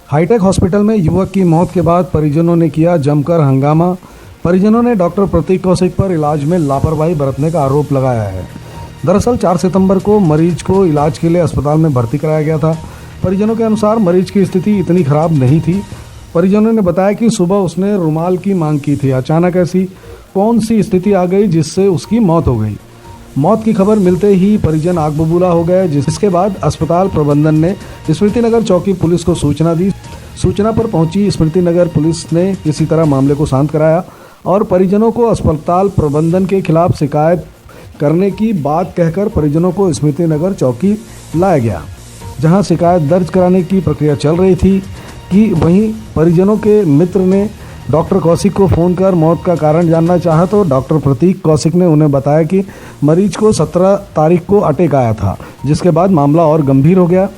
Hi tech hospital में युवक की मौत के बाद परिजनों ने किया जमकर हंगामा। परिजनों ने डॉक्टर प्रतीक कौशिक पर इलाज में लापरवाही बरतने का आरोप लगाया है। दरअसल 4 सितंबर को मरीज को इलाज के लिए अस्पताल में भर्ती कराया गया था। परिजनों के अनुसार मरीज की स्थिति इतनी खराब नहीं थी। परिजनों ने बताया कि सुबह उसने रुमाल की मांग की थी। अचानक ऐसी कौन सी स्थिति आ गई जिससे उसकी मौत हो गई। मौत की खबर मिलते ही परिजन आग बबूला हो गए, जिसके बाद अस्पताल प्रबंधन ने स्मृति नगर चौकी पुलिस को सूचना दी। सूचना पर पहुंची स्मृति नगर पुलिस ने किसी तरह मामले को शांत कराया और परिजनों को अस्पताल प्रबंधन के खिलाफ शिकायत करने की बात कहकर परिजनों को स्मृति नगर चौकी लाया गया, जहां शिकायत दर्ज कराने की प्रक्रिया चल रही थी कि वहीं परिजनों के मित्र ने डॉक्टर कौशिक को फ़ोन कर मौत का कारण जानना चाहा तो डॉक्टर प्रतीक कौशिक ने उन्हें बताया कि मरीज को 17 तारीख को अटैक आया था, जिसके बाद मामला और गंभीर हो गया।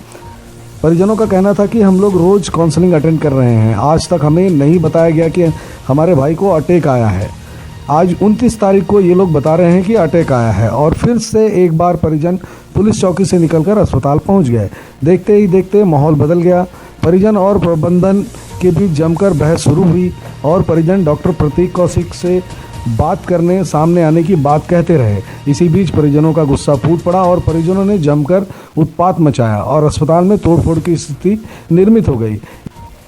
परिजनों का कहना था कि हम लोग रोज़ काउंसलिंग अटेंड कर रहे हैं, आज तक हमें नहीं बताया गया कि हमारे भाई को अटैक आया है। आज 29 तारीख को ये लोग बता रहे हैं कि अटैक आया है और फिर से एक बार परिजन पुलिस चौकी से निकलकर अस्पताल पहुंच गए। देखते ही देखते माहौल बदल गया। परिजन और प्रबंधन के बीच जमकर बहस शुरू हुई और परिजन डॉक्टर प्रतीक कौशिक से बात करने सामने आने की बात कहते रहे। इसी बीच परिजनों का गुस्सा फूट पड़ा और परिजनों ने जमकर उत्पात मचाया और अस्पताल में तोड़फोड़ की स्थिति निर्मित हो गई।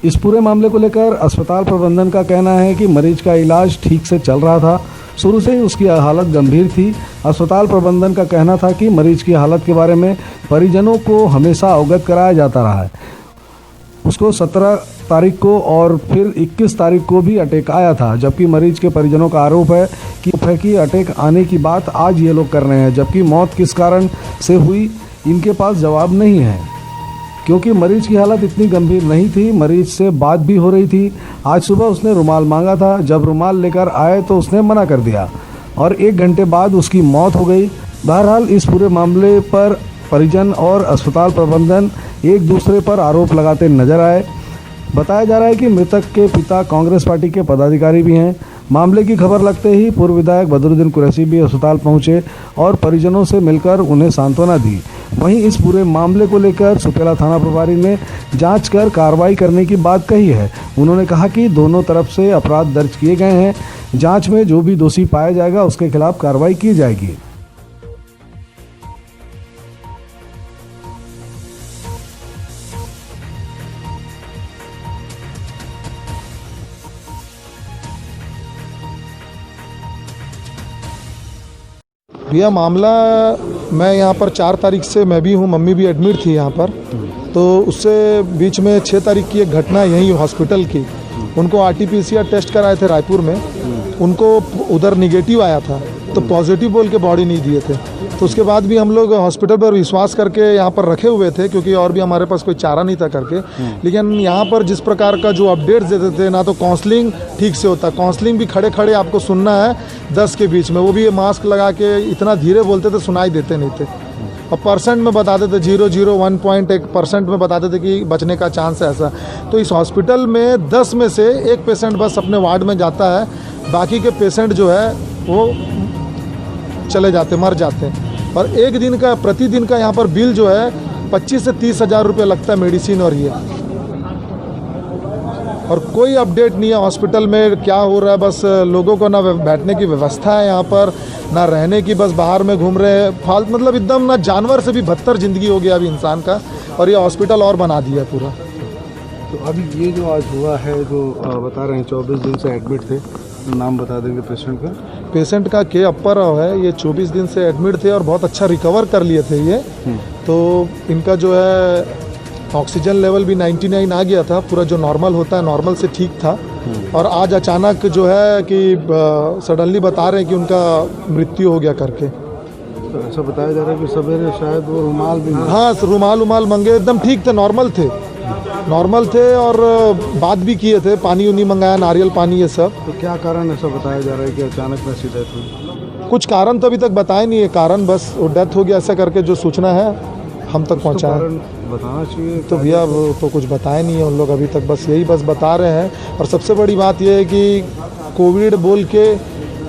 इस पूरे मामले को लेकर अस्पताल प्रबंधन का कहना है कि मरीज का इलाज ठीक से चल रहा था, शुरू से ही उसकी हालत गंभीर थी। अस्पताल प्रबंधन का कहना था कि मरीज की हालत के बारे में परिजनों को हमेशा अवगत कराया जाता रहा है। उसको 17 तारीख को और फिर 21 तारीख को भी अटैक आया था, जबकि मरीज के परिजनों का आरोप है कि अटैक आने की बात आज ये लोग कर रहे हैं, जबकि मौत किस कारण से हुई इनके पास जवाब नहीं है, क्योंकि मरीज की हालत इतनी गंभीर नहीं थी। मरीज से बात भी हो रही थी। आज सुबह उसने रुमाल मांगा था, जब रुमाल लेकर आए तो उसने मना कर दिया और 1 घंटे बाद उसकी मौत हो गई। बहरहाल इस पूरे मामले पर परिजन और अस्पताल प्रबंधन एक दूसरे पर आरोप लगाते नजर आए। बताया जा रहा है कि मृतक के पिता कांग्रेस पार्टी के पदाधिकारी भी हैं। मामले की खबर लगते ही पूर्व विधायक बदरुद्दीन कुरैशी भी अस्पताल पहुंचे और परिजनों से मिलकर उन्हें सांत्वना दी। वहीं इस पूरे मामले को लेकर सुपेला थाना प्रभारी ने जांच कर कार्रवाई करने की बात कही है। उन्होंने कहा कि दोनों तरफ से अपराध दर्ज किए गए हैं। जांच में जो भी दोषी पाया जाएगा उसके खिलाफ कार्रवाई की जाएगी। भैया मामला, मैं यहाँ पर 4 तारीख से मैं भी हूँ, मम्मी भी एडमिट थी यहाँ पर, तो उससे बीच में 6 तारीख की एक घटना यहीं हॉस्पिटल की। उनको RT-PCR टेस्ट कराए थे रायपुर में, उनको उधर निगेटिव आया था तो पॉजिटिव बोल के बॉडी नहीं दिए थे। तो उसके बाद भी हम लोग हॉस्पिटल पर विश्वास करके यहाँ पर रखे हुए थे, क्योंकि और भी हमारे पास कोई चारा नहीं था करके। लेकिन यहाँ पर जिस प्रकार का जो अपडेट्स देते थे ना, तो काउंसलिंग ठीक से होता, काउंसलिंग भी खड़े खड़े आपको सुनना है 10 के बीच में, वो भी मास्क लगा के इतना धीरे बोलते थे सुनाई देते नहीं थे। और परसेंट में बताते थे 0.01% में बताते थे कि बचने का चांस है ऐसा। तो इस हॉस्पिटल में 10 में से 1 पेशेंट बस अपने वार्ड में जाता है, बाकी के पेशेंट जो है वो चले जाते, मर जाते हैं। और एक दिन का, प्रतिदिन का यहाँ पर बिल जो है 25 से 30 हज़ार रुपये लगता है मेडिसिन और ये, और कोई अपडेट नहीं है हॉस्पिटल में क्या हो रहा है। बस लोगों को ना बैठने की व्यवस्था है यहाँ पर, ना रहने की, बस बाहर में घूम रहे हैं फालतू, मतलब एकदम ना, जानवर से भी बदतर ज़िंदगी हो गया अभी इंसान का, और ये हॉस्पिटल और बना दिया पूरा। तो अभी ये जो आज हुआ है, जो बता रहे हैं 24 दिन से एडमिट थे, नाम बता देंगे पेशेंट का? पेशेंट का के अप्पर राव है, ये 24 दिन से एडमिट थे और बहुत अच्छा रिकवर कर लिए थे ये। तो इनका जो है ऑक्सीजन लेवल भी 99 आ गया था, पूरा जो नॉर्मल होता है नॉर्मल से ठीक था। और आज अचानक जो है कि सडनली बता रहे हैं कि उनका मृत्यु हो गया करके। तो ऐसा बताया जा रहा है कि सवेरे शायद वो रुमाल भी, हाँ रुमाल मंगे, एकदम ठीक थे, नॉर्मल थे और बात भी किए थे, पानी उनी मंगाया, नारियल पानी, ये सब। तो क्या कारण ऐसा बताया जा रहा है कि अचानक में सीधा हुई? कुछ कारण तो अभी तक बताए नहीं है, कारण बस वो डेथ हो गया ऐसा करके जो सूचना है हम तक पहुंचा है। बताना चाहिए तो भैया वो तो कुछ बताए नहीं है उन लोग अभी तक, बस यही बस बता रहे हैं। और सबसे बड़ी बात यह है कि कोविड बोल के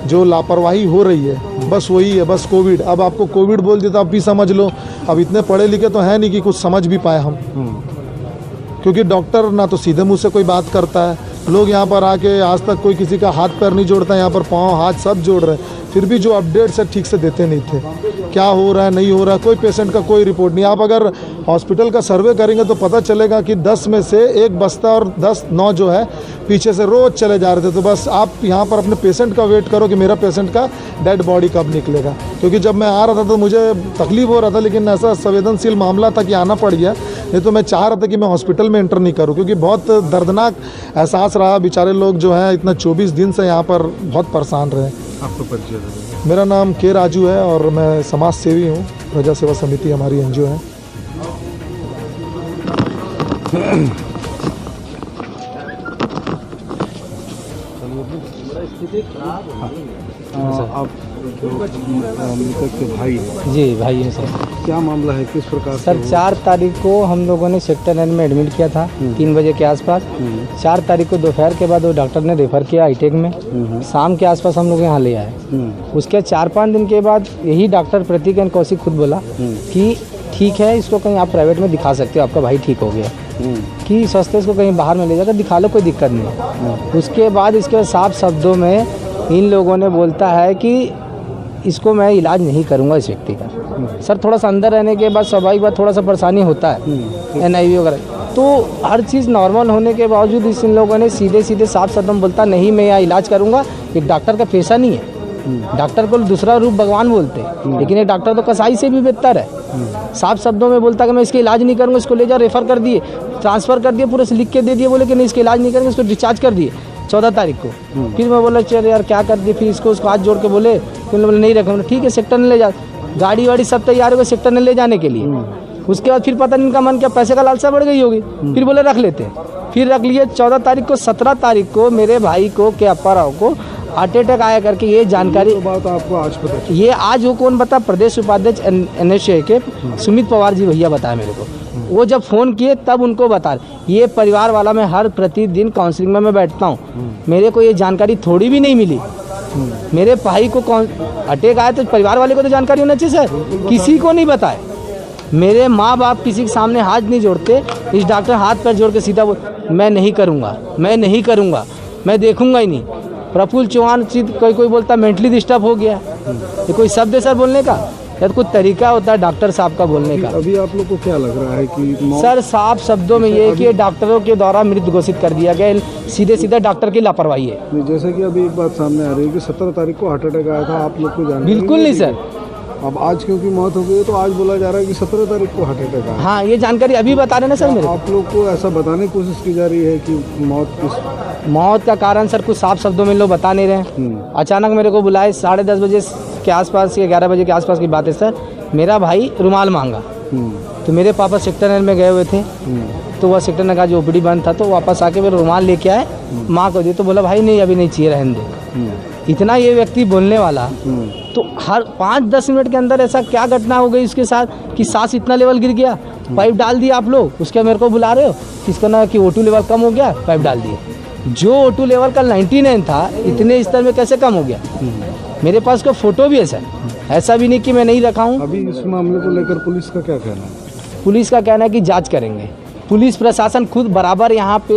जो लापरवाही हो रही है, बस वही है, बस कोविड। अब आपको कोविड बोल दिया तो आप भी समझ लो, अब इतने पढ़े लिखे तो हैं नहीं कि कुछ समझ भी पाए हम। क्योंकि डॉक्टर ना तो सीधे मुंह से कोई बात करता है, लोग यहाँ पर आके आज तक कोई किसी का हाथ पैर नहीं जोड़ता, यहाँ पर पाँव हाथ सब जोड़ रहे हैं, फिर भी जो अपडेट्स है ठीक से देते नहीं थे, क्या हो रहा है नहीं हो रहा है, कोई पेशेंट का कोई रिपोर्ट नहीं। आप अगर हॉस्पिटल का सर्वे करेंगे तो पता चलेगा कि 10 में से एक बस्ता और 9 जो है पीछे से रोज़ चले जा रहे थे। तो बस आप यहाँ पर अपने पेशेंट का वेट करो कि मेरा पेशेंट का डेड बॉडी कब निकलेगा, क्योंकि जब मैं आ रहा था तो मुझे तकलीफ़ हो रहा था, लेकिन ऐसा संवेदनशील मामला था कि आना पड़ गया, नहीं तो मैं चाह रहा था कि मैं हॉस्पिटल में एंटर नहीं करूँ, क्योंकि बहुत दर्दनाक एहसास रहा। बेचारे लोग जो हैं इतना 24 दिन से यहाँ पर बहुत परेशान रहे। आपको परिचय दे। मेरा नाम के राजू है और मैं समाज सेवी हूँ, प्रजा सेवा समिति हमारी एनजीओ है। आप मृतक के भाई हैं। जी भाई है सर। क्या मामला है, किस प्रकार से सर हुआ? 4 तारीख को हम लोगों ने सेक्टर 9 में एडमिट किया था 3 बजे के आसपास। 4 तारीख को दोपहर के बाद वो डॉक्टर ने रेफ़र किया हाईटेक में। शाम के आसपास हम लोग यहाँ ले आए। उसके 4-5 दिन के बाद यही डॉक्टर प्रतीक एन कौशिक खुद बोला कि ठीक है, इसको कहीं आप प्राइवेट में दिखा सकते हो, आपका भाई ठीक हो गया, कि सस्ते इसको कहीं बाहर में ले जाकर दिखा लो, कोई दिक्कत नहीं। उसके बाद इसके साफ शब्दों में इन लोगों ने बोलता है कि इसको मैं इलाज नहीं करूंगा इस व्यक्ति का। सर थोड़ा सा अंदर रहने के बाद स्वाभाविक बात थोड़ा सा परेशानी होता है, NIV वगैरह, तो हर चीज़ नॉर्मल होने के बावजूद इन लोगों ने सीधे सीधे साफ शब्दों में बोलता नहीं मैं यहाँ इलाज करूंगा। एक डॉक्टर का पेशा नहीं है, डॉक्टर को दूसरा रूप भगवान बोलते हैं, लेकिन ये डॉक्टर तो कसाई से भी बेहतर है। साफ शब्दों में बोलता कि मैं इसका इलाज नहीं करूँगा, इसको ले जाओ, रेफ़र कर दिए, ट्रांसफ़र कर दिए, पूरे से लिख के दे दिए, बोले कि नहीं इसका इलाज नहीं करेंगे, इसको डिस्चार्ज कर दिए 14 तारीख को। फिर मैं बोला चल यार क्या कर दिए, फिर इसको हाथ जोड़ के बोले, फिर बोले नहीं रखा, ठीक है सेक्टर में ले जा, गाड़ी वाड़ी सब तैयार हो सेक्टर में ले जाने के लिए। उसके बाद फिर पता नहीं इनका मन क्या, पैसे का लालसा बढ़ गई होगी, फिर बोले रख लेते, फिर रख लिए। 14 तारीख को 17 तारीख को मेरे भाई को के अप्पा राव को हार्ट अटैक आया करके ये जानकारी, तो बात आपको आज पता चली? ये आज वो कौन बता, प्रदेश उपाध्यक्ष NSA के सुमित पवार जी भैया बताया मेरे को। वो जब फ़ोन किए तब उनको बता, ये परिवार वाला मैं हर प्रतिदिन काउंसलिंग में मैं बैठता हूँ, मेरे को ये जानकारी थोड़ी भी नहीं मिली। मेरे भाई को कौन अटैक आया तो परिवार वाले को तो जानकारी होना चाहिए सर, किसी को नहीं बताए। मेरे माँ बाप किसी के सामने हाथ नहीं जोड़ते, इस डॉक्टर हाथ पैर जोड़ के सीधा बोल मैं नहीं करूँगा, मैं नहीं करूँगा, मैं देखूँगा ही नहीं। प्रफुल्ल चौहान कोई बोलता मेंटली डिस्टर्ब हो गया, ये कोई शब्द है सर बोलने का, या तो कुछ तरीका होता है डॉक्टर साहब का बोलने का। अभी आप लोग को क्या लग रहा है कि सर साफ शब्दों में ये है कि डॉक्टरों के द्वारा मृत घोषित कर दिया गया, सीधे सीधे डॉक्टर की लापरवाही है। जैसे कि अभी एक बात सामने आ रही है कि 17 तारीख को हार्ट अटैक आया था, आप लोग को जानकारी बिल्कुल नहीं सर। अब आज क्योंकि मौत हो गई है तो आज बोला जा रहा है कि 17 तारीख को हार्ट अटैक आया। हाँ ये जानकारी अभी बता रहे ना सर मेरे। आप लोग को ऐसा बताने की कोशिश की जा रही है कि मौत का कारण सर कुछ साफ शब्दों में लोग बता नहीं रहे। अचानक मेरे को बुलाए 10:30 बजे के आसपास या 11 बजे के आसपास की बात है सर, मेरा भाई रुमाल मांगा, तो मेरे पापा सेक्टर 9 में गए हुए थे, तो वह सेक्टर 9 का जो OPD बंद था, तो वापस आके मेरे रुमाल लेके आए, माँ को दिए, तो बोला भाई नहीं अभी नहीं चाहिए, रहने दे। इतना ये व्यक्ति बोलने वाला, तो हर 5-10 मिनट के अंदर ऐसा क्या घटना हो गई उसके साथ कि सांस इतना लेवल गिर गया, पाइप डाल दिया आप लोग, उसके मेरे को बुला रहे हो, किसका ना कि O2 लेवल कम हो गया, पाइप डाल दिए। जो O2 लेवल का 99 था, इतने स्तर में कैसे कम हो गया? मेरे पास उसका फोटो भी है सर, ऐसा भी नहीं कि मैं नहीं रखा हूँ। अभी इस मामले को लेकर पुलिस का क्या कहना है? पुलिस का कहना है कि जांच करेंगे। पुलिस प्रशासन खुद बराबर यहाँ पे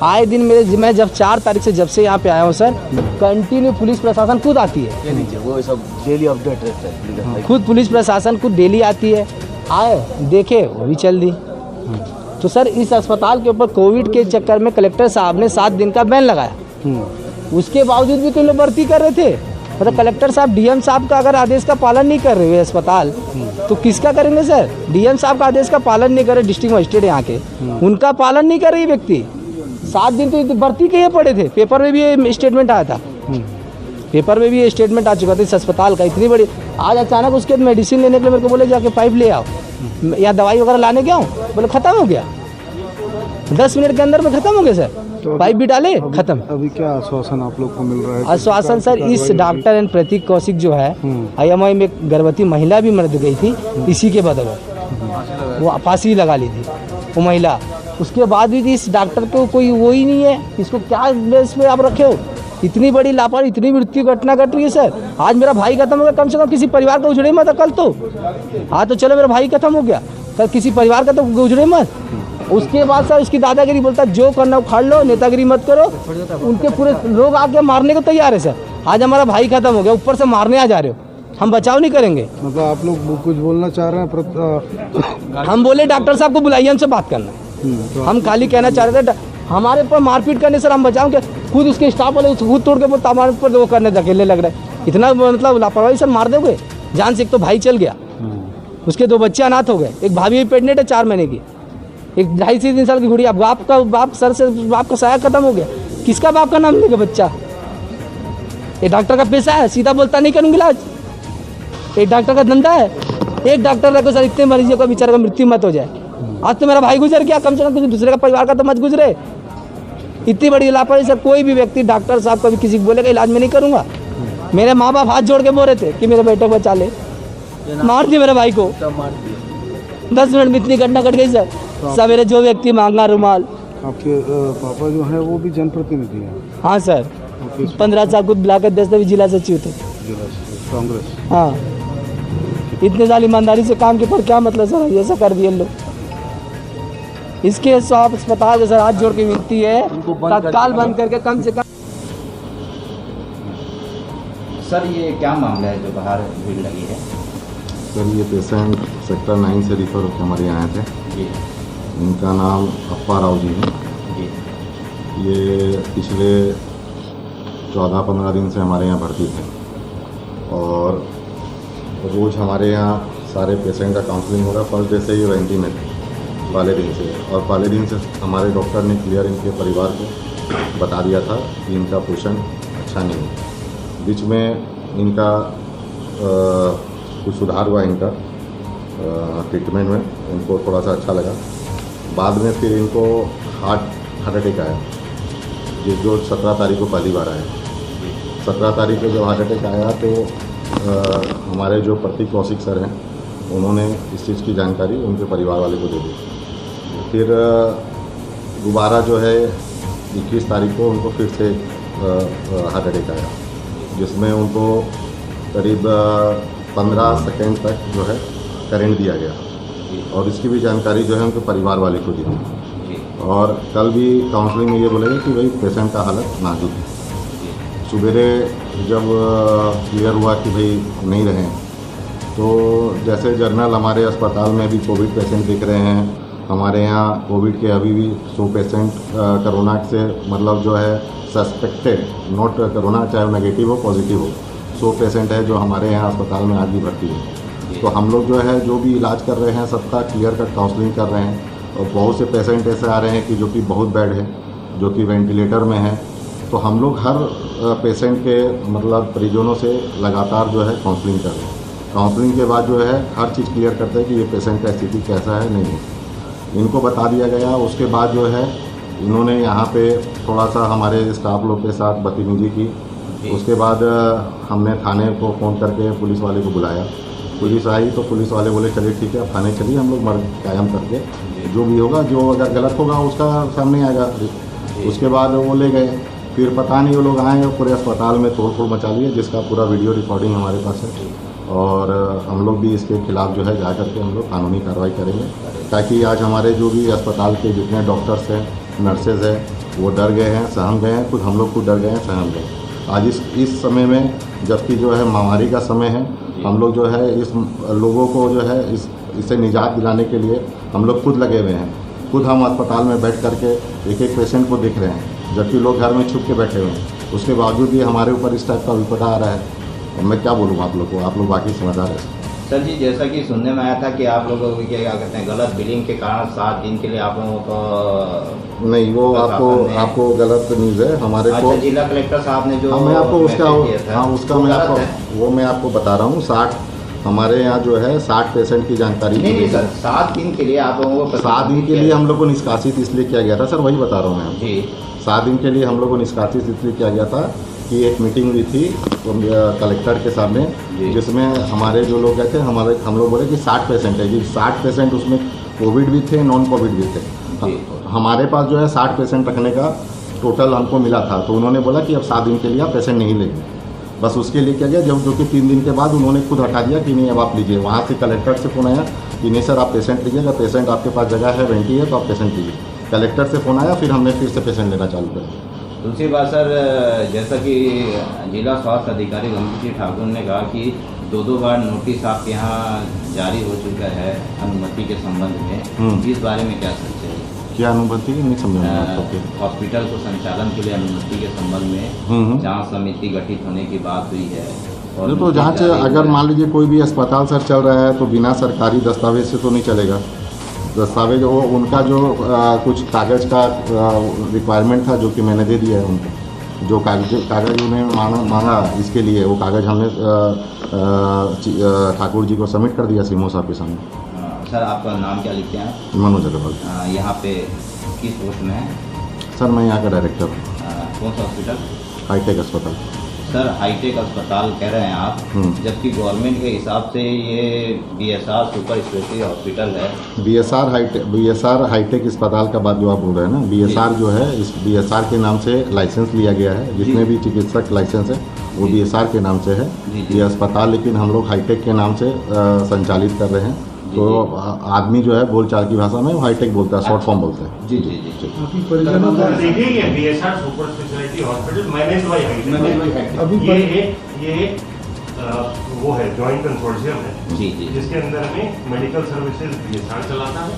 आए दिन मैं जब 4 तारीख से जब से यहाँ पे आया हूँ सर, कंटिन्यू पुलिस प्रशासन खुद आती है, वो सब डेली अपडेट रहता है। खुद पुलिस प्रशासन खुद डेली आती है, आए देखे वो भी चल दी। तो सर इस अस्पताल के ऊपर कोविड के चक्कर में कलेक्टर साहब ने 7 दिन का बैन लगाया, उसके बावजूद भी तो लोग भर्ती कर रहे थे। मतलब कलेक्टर साहब DM साहब का अगर आदेश का पालन नहीं कर रहे हुए अस्पताल, तो किसका करेंगे सर? DM साहब का आदेश का पालन नहीं करे, डिस्ट्रिक्ट मजिस्ट्रेट यहाँ के, उनका पालन नहीं कर रही व्यक्ति। 7 दिन तो भर्ती के पड़े थे, पेपर में भी ये स्टेटमेंट आया था, पेपर में भी ये स्टेटमेंट आ चुका था इस अस्पताल का, इतनी बड़ी। आज अचानक उसके मेडिसिन लेने के लिए मेरे को बोले जाके पाइप ले आओ, या दवाई वगैरह लाने गया हूँ, बोले ख़त्म हो गया, 10 मिनट के अंदर में ख़त्म हो गया सर, तो पाइप भी डाले खत्म। अभी क्या आश्वासन आप लोग को मिल रहा है? आश्वासन सर, इस डॉक्टर एंड प्रतीक कौशिक जो है, IMI में एक गर्भवती महिला भी मर गई थी इसी के बदौलत, वो फांसी लगा ली थी वो महिला। उसके बाद भी इस डॉक्टर को कोई वो ही नहीं है, इसको क्या बेस पे आप रखे हो? इतनी बड़ी लापरवाही, इतनी मृत्यु घटना घट रही है सर। आज मेरा भाई खत्म हो गया, कम से कम किसी परिवार का उजड़े मत। कल तो आज तो चलो मेरा भाई खत्म हो गया, कल किसी परिवार का तो उजड़े मत। उसके बाद सर उसकी दादागिरी बोलता जो करना उखाड़ लो, नेतागिरी मत करो। उनके पूरे लोग आके मारने को तैयार है सर। आज हमारा भाई खत्म हो गया, ऊपर से मारने आ जा रहे हो, हम बचाव नहीं करेंगे। मतलब आप लोग कुछ बोलना चाह रहे हैं? हम बोले डॉक्टर साहब को बुलाइए, हमसे बात करना है। हम खाली कहना चाह रहे थे हमारे ऊपर मारपीट करने सर हम बचाओ क्या? खुद उसके स्टाफ वाले खुद तोड़ के बोलता हमारे ऊपर वो करने धकेलने लग रहा है। इतना मतलब लापरवाही सर, मार दोगे जान से। एक तो भाई चल गया, उसके 2 बच्चे अनाथ हो गए, एक भाभी प्रेग्नेंट है 4 महीने की, एक 2.5 से 3 साल की गुड़िया। बाप सर से बाप का साया खत्म हो गया, किसका बाप का नाम लेगा बच्चा? ये डॉक्टर का पैसा है, सीधा बोलता नहीं करूँगी इलाज। एक डॉक्टर का धंधा है, एक डॉक्टर रखो सर, इतने मरीजों का बेचारे का मृत्यु मत हो जाए। आज तो मेरा भाई गुजर गया, कम से कम किसी दूसरे का परिवार का तो मत गुजरे। इतनी बड़ी लापरवाही सर। कोई भी व्यक्ति डॉक्टर साहब कभी किसी को बोलेगा इलाज में नहीं करूँगा। मेरे माँ बाप हाथ जोड़ के बोल रहे थे कि मेरे बेटे को बचा ले, मार दिया मेरे भाई को। 10 मिनट में इतनी घटना घट गई सर। सवेरे जो व्यक्ति मांगा रुमाल। आपके पापा जो है वो भी जनप्रतिनिधि हैं? हाँ सर, 15 साल खुद ब्लॉक अध्यक्ष थे, जिला सचिव थे कांग्रेस। हाँ, इतने साल ईमानदारी से काम के पर क्या मतलब सर ऐसा कर दिए लोग। इसके सब अस्पताल के सर हाथ जोड़ के विनती है तत्काल बंद करके कम से कम। सर ये क्या मामला है जो बाहर भीड़ लगी है? सर ये पेशेंट सेक्टर 9 से रिफ़र होकर हमारे यहाँ आए थे जी इनका नाम अप्पा राव जी है। जी ये पिछले 14-15 दिन से हमारे यहाँ भर्ती थे और रोज़ हमारे यहाँ सारे पेशेंट का काउंसलिंग हो रहा है। फर्स्ट डे से ये वेंटी में थे पहले दिन से, और पहले दिन से हमारे डॉक्टर ने क्लियर इनके परिवार को बता दिया था कि इनका पोषण अच्छा नहीं है। बीच में इनका कुछ सुधार हुआ इनका ट्रीटमेंट में, इनको थोड़ा सा अच्छा लगा। बाद में फिर इनको हार्ट अटैक आया, जो 17 तारीख को पहली बार आया। 17 तारीख को जब हार्ट अटैक आया तो हमारे जो प्रतीक कौशिक सर हैं उन्होंने इस चीज़ की जानकारी उनके परिवार वाले को दे दी। फिर दोबारा जो है 21 तारीख को उनको फिर से हार्ट अटैक आया, जिसमें उनको करीब 15 सेकेंड तक जो है करंट दिया गया, और इसकी भी जानकारी जो है उनके परिवार वाले को दी थी। और कल भी काउंसलिंग में ये बोलेंगे कि भाई पेशेंट का हालत नाजुक है। सुबेरे जब क्लियर हुआ कि भाई नहीं रहे, तो जैसे जनरल हमारे अस्पताल में भी कोविड पेशेंट दिख रहे हैं। हमारे यहाँ कोविड के अभी भी 100 पेशेंट कोरोना से मतलब जो है सस्पेक्टेड, नॉट कोरोना, चाहे नेगेटिव हो पॉजिटिव हो, 100 पेशेंट है जो हमारे यहाँ अस्पताल में आज भी भर्ती है। तो हम लोग जो है जो भी इलाज कर रहे हैं सबका क्लियर कट काउंसलिंग कर रहे हैं। और बहुत से पेशेंट ऐसे आ रहे हैं कि जो कि बहुत बैड है, जो कि वेंटिलेटर में है। तो हम लोग हर पेशेंट के मतलब परिजनों से लगातार जो है काउंसलिंग कर रहे हैं। काउंसलिंग के बाद जो है हर चीज़ क्लियर करते हैं कि ये पेशेंट का स्थिति कैसा है, नहीं है, इनको बता दिया गया। उसके बाद जो है इन्होंने यहाँ पे थोड़ा सा हमारे स्टाफ लोग के साथ बदतमीजी की। उसके बाद हमने थाने को फ़ोन करके पुलिस वाले को बुलाया। पुलिस आई तो पुलिस वाले बोले चलिए ठीक है, थाने चलिए, हम लोग मर्ग कायम करके जो भी होगा, जो अगर गलत होगा उसका सामने आएगा। उसके बाद वो ले गए। फिर पता नहीं वो लोग आए और पूरे अस्पताल में तोड़ फोड़ मचा लिए, जिसका पूरा वीडियो रिकॉर्डिंग हमारे पास है। और हम लोग भी इसके खिलाफ जो है जा करके हम लोग कानूनी कार्रवाई करेंगे, ताकि आज हमारे जो भी अस्पताल के जितने डॉक्टर्स हैं, नर्सेज हैं, वो डर गए हैं, सहम गए हैं। खुद हम लोग खुद डर गए हैं, सहम गए। आज इस समय में जबकि जो है महामारी का समय है, हम लोग जो है इस लोगों को जो है इससे निजात दिलाने के लिए हम लोग खुद लगे हुए हैं। खुद हम अस्पताल में बैठ करके एक एक पेशेंट को देख रहे हैं, जबकि लोग घर में छुप के बैठे हुए हैं। उसके बावजूद भी हमारे ऊपर इस टाइप का विपदा आ रहा है। और मैं क्या बोलूँ आप लोग को, आप लोग बाकी समझदार हैं। सर जी, जैसा कि सुनने में आया था कि आप लोगों को क्या कहते हैं गलत बिलिंग के कारण 7 दिन के लिए आप लोगों को नहीं, वो आपको गलत न्यूज़ है। हमारे को जिला कलेक्टर साहब ने जो मैं आपको उसका मैं गलत आपको है। वो मैं आपको बता रहा हूँ। 60 हमारे यहाँ जो है 60 पेशेंट की जानकारी नहीं सर, 7 दिन के लिए आप लोगों को 7 दिन के लिए हम लोग को निष्कासित इसलिए किया गया था। सर वही बता रहा हूँ मैं जी। 7 दिन के लिए हम लोग को निष्कासित इसलिए किया गया था कि एक मीटिंग हुई थी कलेक्टर के सामने, जिसमें हमारे जो लोग गए थे, हम लोग बोले कि 60 पेशेंट है जी। 60 पेशेंट उसमें कोविड भी थे, नॉन कोविड भी थे। हमारे पास जो है 60 पेशेंट रखने का टोटल हमको मिला था। तो उन्होंने बोला कि अब 7 दिन के लिए आप पेशेंट नहीं लेंगे। बस उसके लिए क्या गया, जब जो कि 3 दिन के बाद उन्होंने खुद हटा दिया कि नहीं अब आप लीजिए। वहाँ से कलेक्टर से फ़ोन आया कि नहीं सर आप पेशेंट लीजिए, अगर पेशेंट आपके पास जगह है वेंटी है तो आप पेशेंट लीजिए। कलेक्टर से फ़ोन आया, फिर हमने फिर से पेशेंट लेना चालू कर दिया। दूसरी बात सर, जैसा कि जिला स्वास्थ्य अधिकारी गंभीर सिंह ठाकुर ने कहा कि दो बार नोटिस आपके यहाँ जारी हो चुका है अनुमति के संबंध में, इस बारे में क्या सच है? क्या अनुमति नहीं समझा? हॉस्पिटल को संचालन के लिए अनुमति के संबंध में जांच समिति गठित होने की बात हुई है। और तो जांच अगर मान लीजिए कोई भी अस्पताल सर चल रहा है तो बिना सरकारी दस्तावेज से तो नहीं चलेगा। दस्तावेज वो उनका जो कुछ कागज़ का रिक्वायरमेंट था जो कि मैंने दे दिया है उनको। जो कागज़ उन्हें मांगा इसके लिए वो कागज़ हमने ठाकुर जी को सबमिट कर दिया सीमोस ऑफिस में। सर आपका नाम क्या लिखते हैं? मनोज अग्रवाल। यहाँ पे किस पोस्ट में है? सर मैं यहाँ का डायरेक्टर हूँ। कौन सा हॉस्पिटल? हाईटेक अस्पताल। सर हाईटेक अस्पताल कह रहे हैं आप, जबकि गवर्नमेंट के हिसाब से ये BSR सुपर स्पेशलिटी हॉस्पिटल है। BSR हाईटेक अस्पताल का बात जो आप बोल रहे हैं ना, BSR जो है इस BSR के नाम से लाइसेंस लिया गया है। जितने भी चिकित्सक लाइसेंस है वो BSR के नाम से है। ये अस्पताल लेकिन हम लोग हाईटेक के नाम से संचालित कर रहे हैं। तो आदमी जो है बोलचाल की भाषा में हाईटेक बोलता है, शॉर्ट फॉर्म बोलता है। जी जी जी। परिजनों का देखिए ये BSR super speciality hospital manage by hi tech, अभी ये वो है जॉइंट कंसोर्शियम है जी जी, जिसके अंदर में मेडिकल सर्विसेज BSR चलाता है।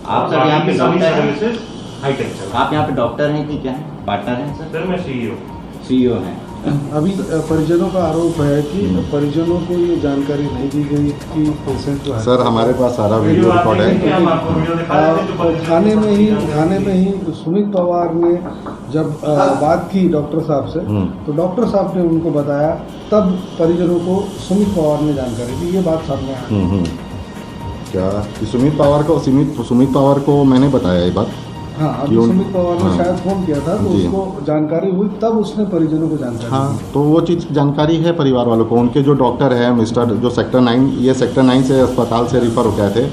आप सर यहाँ पे सभी डॉक्टर हैं? सर्विसेज हाईटेक चलाता आप यहाँ पे डॉक्टर हैं कि क्या है, पार्टनर हैं है। सर? सर मैं CEO हैं। अभी परिजनों का आरोप है कि परिजनों को ये जानकारी नहीं दी गई कि पेशेंट जो है। सर हमारे पास सारा वीडियो रिकॉर्ड है। हम आपको वीडियो दिखा देते हैं जो थाने में ही सुमित पवार ने जब बात की डॉक्टर साहब से, तो डॉक्टर साहब ने उनको बताया, तब परिजनों को सुमित पवार ने जानकारी दी। ये बात सामने आई। क्या कि सुमित पवार को मैंने बताया ये बात। हाँ, अभी सुमित पवार ने शायद फोन किया था तो उसको जानकारी हुई, तब उसने परिजनों को जानकारी दी। तो वो चीज़ जानकारी है परिवार वालों को। उनके जो डॉक्टर है मिस्टर जो सेक्टर 9, ये सेक्टर 9 से अस्पताल से रिफ़र हो गए थे,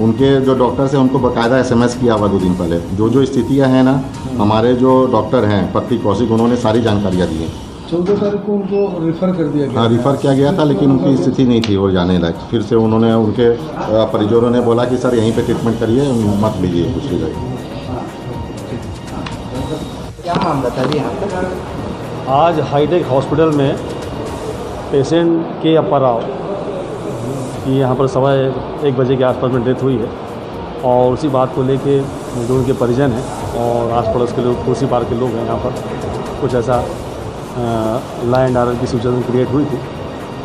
उनके जो डॉक्टर से उनको बाकायदा SMS किया हुआ 2 दिन पहले। जो स्थितियाँ हैं ना, हमारे जो डॉक्टर हैं प्रतीक कौशिक, उन्होंने सारी जानकारियाँ दी हैं। 14 तारीख को उनको रिफ़र कर दिया गया। हाँ, रिफ़र किया गया था, लेकिन उनकी स्थिति नहीं थी वो जाने लायक। फिर से उन्होंने उनके परिजनों ने बोला कि सर यहीं पे ट्रीटमेंट करिए, मत लीजिए दूसरी जगह। क्या मामला था जी यहाँ पर? आज हाईटेक हॉस्पिटल में पेशेंट के अपर राव की यहाँ पर 1:15 बजे के आसपास में डेथ हुई है। और उसी बात को लेके जो उनके परिजन हैं और आस पड़ोस के लोग, तुलसी पार्क के लोग हैं, यहाँ पर कुछ ऐसा लॉ एंड ऑर्डर की सिचुएशन क्रिएट हुई थी।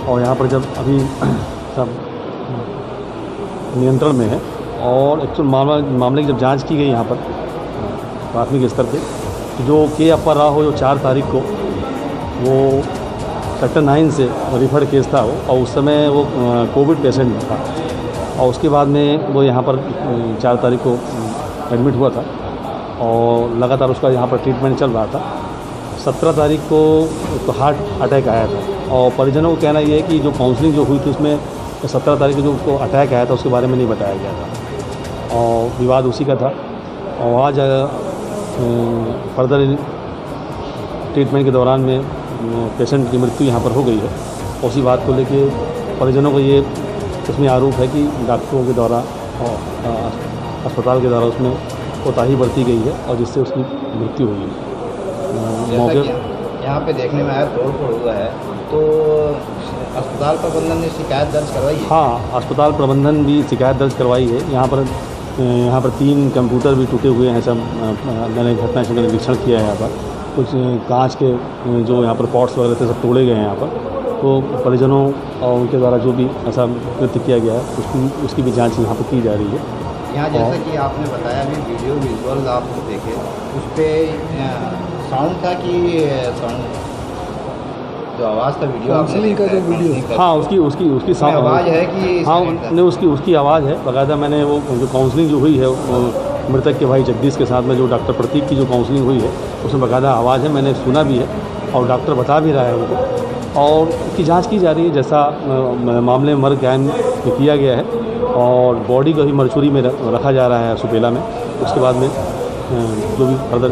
और यहाँ पर जब अभी सब नियंत्रण में है और एक्चुअल मामले की जब जांच की गई यहाँ पर प्राथमिक स्तर पे, जो के अपर राव हो, जो 4 तारीख को वो सेक्टर 9 से रिफर्ड केस था वो, और उस समय वो कोविड पेशेंट था। और उसके बाद में वो यहाँ पर 4 तारीख को एडमिट हुआ था और लगातार उसका यहाँ पर ट्रीटमेंट चल रहा था। 17 तारीख को तो हार्ट अटैक आया था और परिजनों को कहना ये है कि जो काउंसलिंग जो हुई थी उसमें 17 तारीख को जो उसको अटैक आया था उसके बारे में नहीं बताया गया था और विवाद उसी का था। और आज फर्दर ट्रीटमेंट के दौरान में पेशेंट की मृत्यु यहाँ पर हो गई है। उसी बात को लेके परिजनों को ये उसमें आरोप है कि डॉक्टरों के द्वारा और अस्पताल के द्वारा उसमें कोताही बरती गई है और जिससे उसकी मृत्यु हुई है। मौके यहाँ पे देखने में आया तोड़फोड़ हुआ है, तो अस्पताल प्रबंधन ने शिकायत दर्ज करवाई है? हाँ, अस्पताल प्रबंधन भी शिकायत दर्ज करवाई है। यहाँ पर 3 कंप्यूटर भी टूटे हुए हैं। सब मैंने घटना से निरीक्षण किया है। यहाँ पर कुछ कांच के जो यहाँ पर पॉट्स वगैरह थे सब तोड़े गए हैं यहाँ पर। तो परिजनों और उनके द्वारा जो भी ऐसा कृत्य किया गया है उसकी भी जांच यहाँ पर की जा रही है। यहाँ जैसा कि आपने बताया अभी वीडियो विजुअल आप देखे, उस पर साउंड था कि साउंड जो आवाज़ का वीडियो काउंसलिंग का जो वीडियो, हाँ उसकी साउंड आवाज़ है कि हाँ नहीं उसकी आवाज़ है बाकायदा। मैंने वो जो काउंसलिंग जो हुई है मृतक के भाई जगदीश के साथ में जो डॉक्टर प्रतीक की जो काउंसलिंग हुई है उसमें बाकायदा आवाज़ है, मैंने सुना भी है और डॉक्टर बता भी रहा है उनको। और उसकी जांच की जा रही है जैसा मामले में मर्ग कायम किया गया है और बॉडी को ही मरचूरी में रखा जा रहा है सुपेला में। उसके बाद में जो भी फर्दर